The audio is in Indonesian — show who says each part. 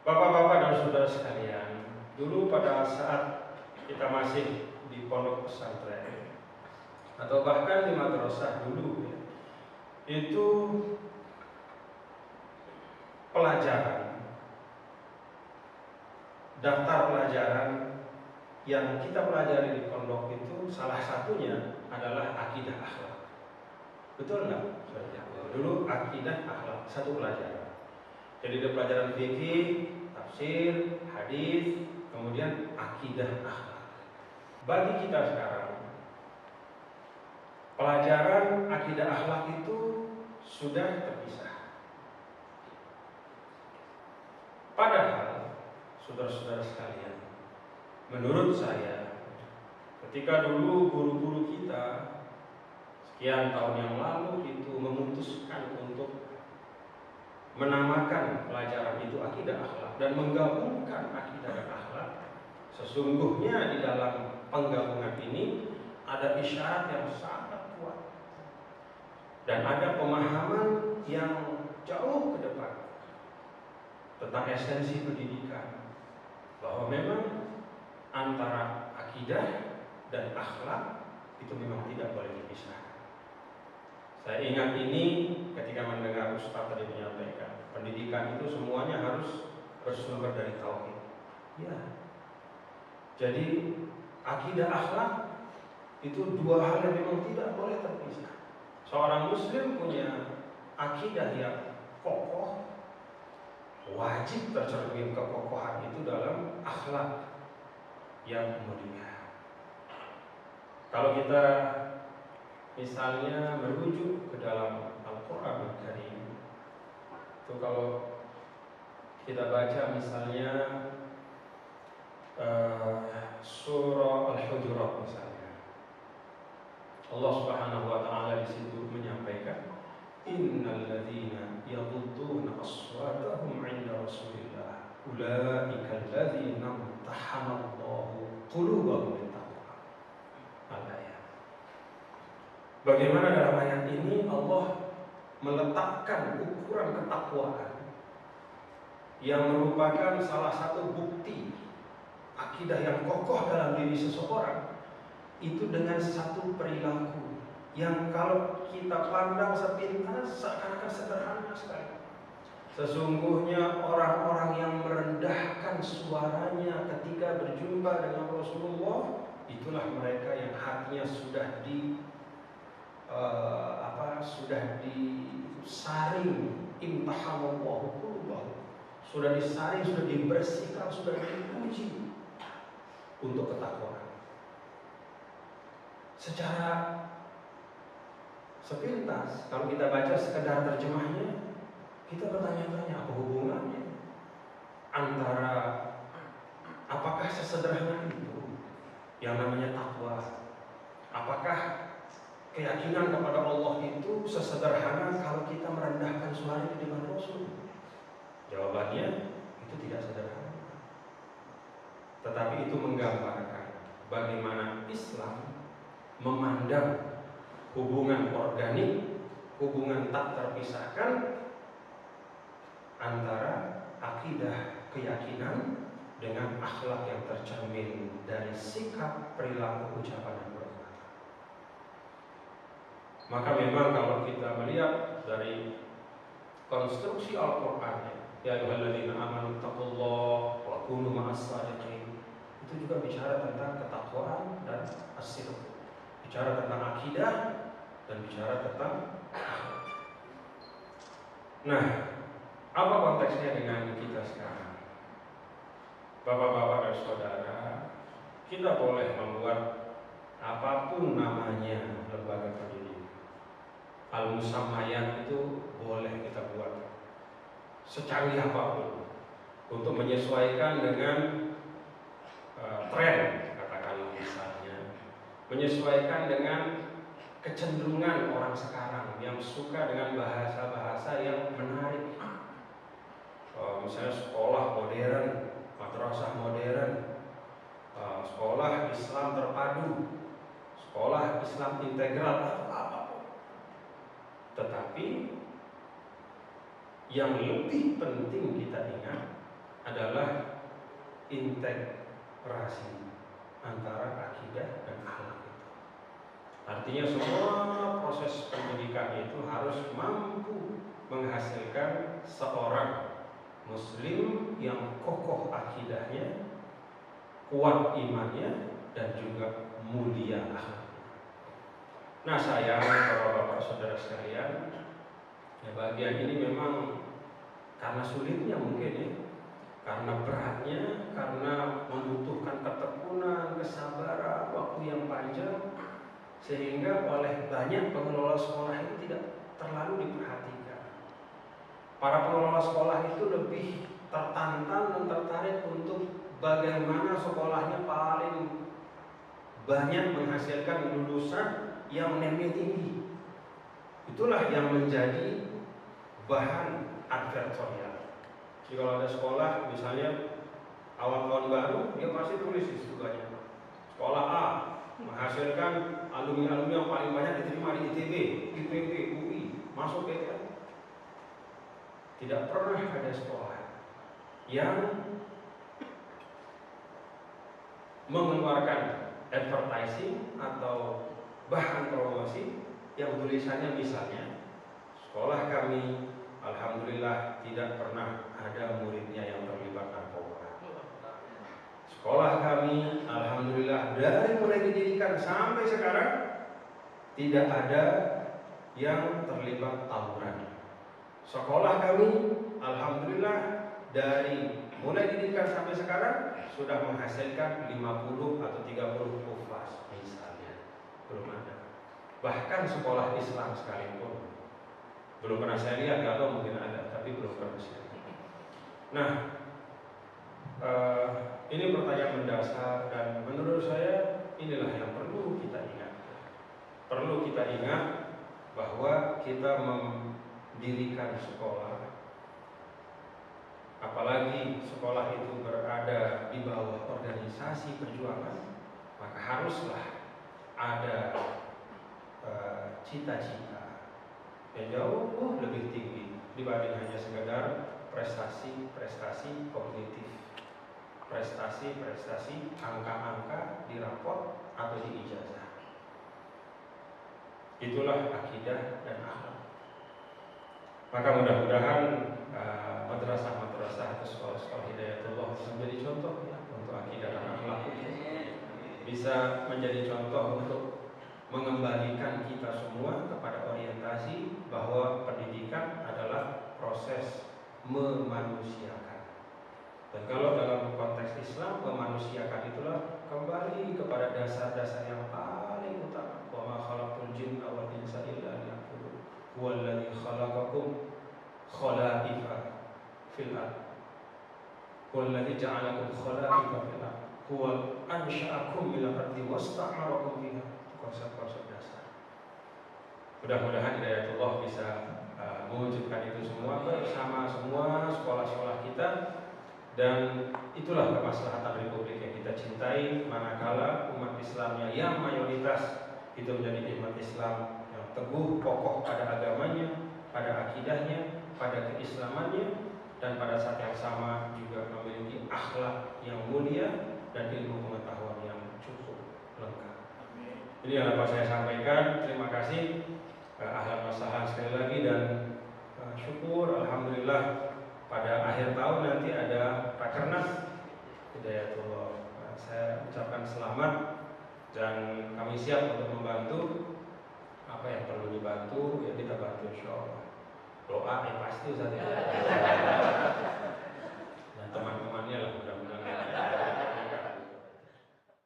Speaker 1: Bapak-bapak dan saudara sekalian, dulu pada saat kita masih di pondok pesantren atau bahkan di madrasah dulu ya, itu pelajaran, daftar pelajaran yang kita pelajari di pondok itu salah satunya adalah akidah akhlak. Betul nggak? Dulu akidah akhlak satu pelajaran. Jadi ada pelajaran fikih, tafsir, hadis, kemudian akidah akhlak. Bagi kita sekarang, pelajaran akidah akhlak itu sudah terpisah. Padahal, saudara-saudara sekalian, menurut saya, ketika dulu guru-guru kita sekian tahun yang lalu itu memutuskan untuk menamakan pelajaran itu akidah akhlak dan menggabungkan akidah dan akhlak, sesungguhnya di dalam penggabungan ini ada isyarat yang sangat kuat dan ada pemahaman yang jauh ke depan tentang esensi pendidikan, bahwa memang antara akidah dan akhlak itu memang tidak boleh dipisahkan. Saya ingat ini ketika mendengar Ustaz tadi menyampaikan, pendidikan itu semuanya harus bersumber dari tauhid. Ya. Jadi akidah akhlak itu dua hal yang memang tidak boleh terpisah. Seorang muslim punya akidah yang kokoh, wajib tercermin kekokohan itu dalam akhlak yang mulia. Kalau kita misalnya merujuk ke dalam Al-Quran Al-Karim, itu kalau kita baca misalnya surah Al-Hujurat misalnya, Allah Subhanahu wa taala di situ menyampaikan, innal ladzina yaghudduna aswatahum 'inda Rasulillah ulaika alladzina imtahana Allahu qulubahum littaqwa. Al-ayat. Bagaimana dalam ayat ini Allah meletakkan ukuran ketakwaan yang merupakan salah satu bukti akidah yang kokoh dalam diri seseorang, itu dengan satu perilaku yang kalau kita pandang sepintas seakan-akan sederhana sekali. Sesungguhnya orang-orang yang merendahkan suaranya ketika berjumpa dengan Rasulullah, itulah mereka yang hatinya sudah disaring, imtahanallahu qulubahum, sudah disaring, sudah dibersihkan, sudah diuji untuk ketakwaan. Secara sepintas kalau kita baca sekedar terjemahnya, kita bertanya-tanya apa hubungannya antara apakah sesederhana itu yang namanya takwa? Apakah keyakinan kepada Allah itu sesederhana kalau kita merendahkan suara di depan Rasul? Jawabannya itu tidak sederhana. Tetapi itu menggambarkan bagaimana Islam memandang hubungan organik, hubungan tak terpisahkan antara akidah, keyakinan dengan akhlak yang tercermin dari sikap, perilaku, ucapan, dan perbuatan. Maka memang kalau kita melihat dari konstruksi Al-Quran, ya ayyuhalladzina amanu taqullaha wa kunu ma'as-shadiqin, itu juga bicara tentang ketakwaan dan as-sidq, bicara tentang akidah dan bicara tentang akhlak. Nah, apa konteksnya dengan kita sekarang? Bapak-bapak dan saudara, kita boleh membuat apapun namanya lembaga pendidikan. Al-Musammayat itu boleh kita buat secanggih apapun untuk menyesuaikan dengan tren, katakanlah misalnya, menyesuaikan dengan kecenderungan orang sekarang yang suka dengan bahasa-bahasa yang menarik. Misalnya sekolah modern, madrasah modern, sekolah Islam terpadu, sekolah Islam integral, apapun. Tetapi yang lebih penting kita ingat adalah integrasi antara akidah dan akhlak itu. Artinya semua proses pendidikan itu harus mampu menghasilkan seorang muslim yang kokoh akidahnya, kuat imannya, dan juga mulia akhlaknya. Nah, sayang bapak-bapak saudara sekalian, ya bagian ini memang karena sulitnya mungkin ya, karena beratnya, karena membutuhkan ketekunan, kesabaran, waktu yang panjang, sehingga oleh banyak pengelola sekolah itu tidak terlalu diperhatikan. Para pengelola sekolah itu lebih tertantang dan tertarik untuk bagaimana sekolahnya paling banyak menghasilkan lulusan yang nilainya tinggi. Itulah yang menjadi bahan advertorial. Jadi kalau ada sekolah misalnya awal tahun baru, dia pasti tulis di situ banyak. Sekolah A menghasilkan alumni-alumni yang paling banyak diterima di ITB, IPB, UI, masuk PTN. Tidak pernah ada sekolah yang mengeluarkan advertising atau bahan promosi yang tulisannya misalnya, sekolah kami alhamdulillah tidak pernah ada muridnya yang terlibat narkoba. Sekolah kami alhamdulillah dari mulai didirikan sampai sekarang tidak ada yang terlibat tawuran. Sekolah kami alhamdulillah dari mulai didirikan sampai sekarang sudah menghasilkan 50 atau 30 hufaz misalnya. Belum ada. Bahkan sekolah Islam sekalipun belum pernah saya lihat, kalau mungkin ada, tapi belum pernah saya lihat. Nah, ini pertanyaan mendasar dan menurut saya inilah yang perlu kita ingat. Perlu kita ingat bahwa kita mendirikan sekolah, apalagi sekolah itu berada di bawah organisasi perjuangan, maka haruslah ada cita-cita yang jauh lebih tinggi dibanding hanya sekedar prestasi-prestasi kognitif, prestasi-prestasi angka-angka di raport atau di ijazah. Itulah akidah dan akhlak. Maka mudah-mudahan madrasah-madrasah atau sekolah-sekolah Hidayatullah bisa menjadi contoh ya, untuk akidah dan akhlak itu, bisa menjadi contoh untuk mengembalikan kita semua kepada orientasi bahwa pendidikan adalah proses memanusiakan. Dan kalau dalam konteks Islam, memanusiakan itulah kembali kepada dasar-dasar yang paling utama. Wa ma khalaqtul jinna wal insa illa liya'budun. Huwallazi khalaqakum khala'ifa fil ard. Huwallazi ja'alakum khala'ifa fil ard. Huwa ansha'akum minal ardi wasta'marakum fiha. Konsep-konsep dasar. Mudah-mudahan Hidayatullah bisa mewujudkan itu semua bersama semua sekolah-sekolah kita, dan itulah kemaslahatan Republik yang kita cintai, manakala umat Islamnya yang mayoritas itu menjadi umat Islam yang teguh, kokoh pada agamanya, pada akidahnya, pada keislamannya, dan pada saat yang sama juga memiliki akhlak yang mulia dan ilmu pengetahuan yang cukup lengkap. Ini yang dapat saya sampaikan. Terima kasih, ahlan wa sahlan sekali lagi, dan syukur alhamdulillah pada akhir tahun nanti ada Rakernas Hidayatullah. Saya ucapkan selamat dan kami siap untuk membantu apa yang perlu dibantu, ya kita bantu insyaallah. Doa yang pasti Ustaz ya.